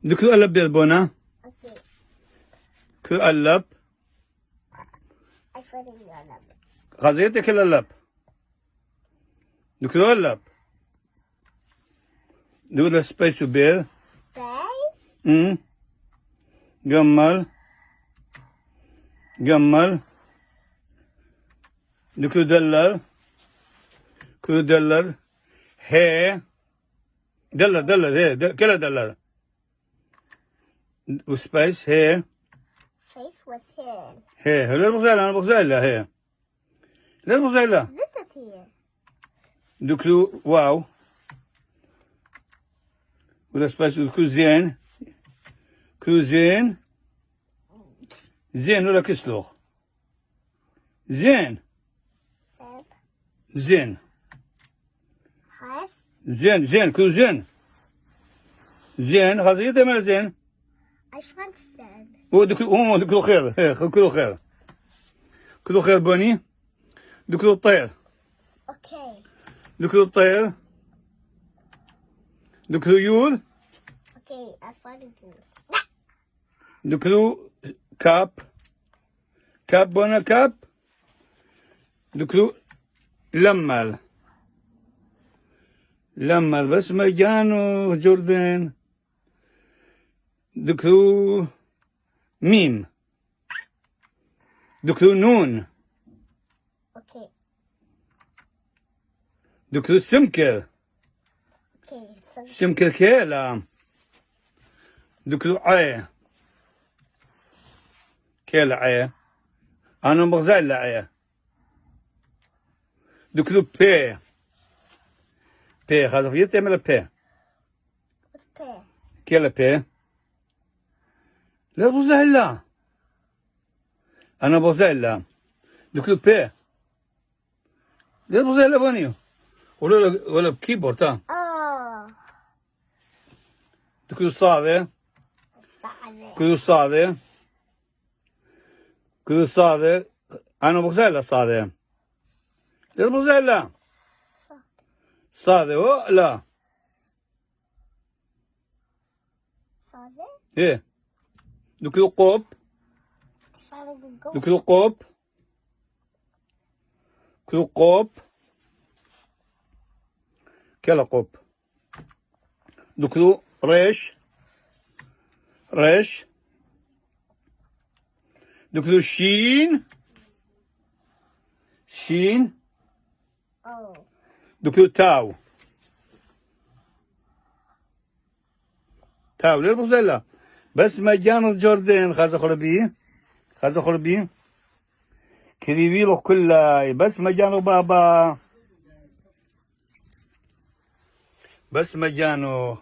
دكتور قلب بيضبونا Okay. كل قلب I put in your number. غزيتي كل قلب دكتور قلب دو سبيس بير Guys? جمل جمل دكتور دلل كل دلل هي دلل هي كلا دلل وسبيس هي Face was here. هي لا بغزالة أنا بغزالة هي لا بغزالة This is here. دكتور واو ولا سبيس كوزين كوزين زين ولا كسلوخ زين Then زين has زين كوزين زين هذا يده ما زين I understand. هو دكتور خير كله خير بني دكتور الطير Okay. دكتور الطير دكتور يول Okay, I found it. دكتور كاب بنا كاب دكتور لمل بس مجانو جوردن دكتور ميم دكتور نون Okay. دكتور سمكر Okay. So سمكر كيلا دكتور عي كيلا عي أنا مغزال عي دكتور بي هذا في يتعمل بي what's pair? كيلا بي لا بغزال أنا بغزال دكتور بي لا بغزال بانيو ولا بكيبورد ها Oh. دكتور صادي Sorry. كل صادي أنا بغزال صادي لا بغزال صادي هو لا Sorry. إيه دكتور قوب Sorry to go. دكتور قوب كلا قوب دكتور ريش دكتور شين Oh. دكتور تاو ليه بغزالة بس مجان جوردن خازا خربي كريبي له كله بس مجانو بابا بس مجانو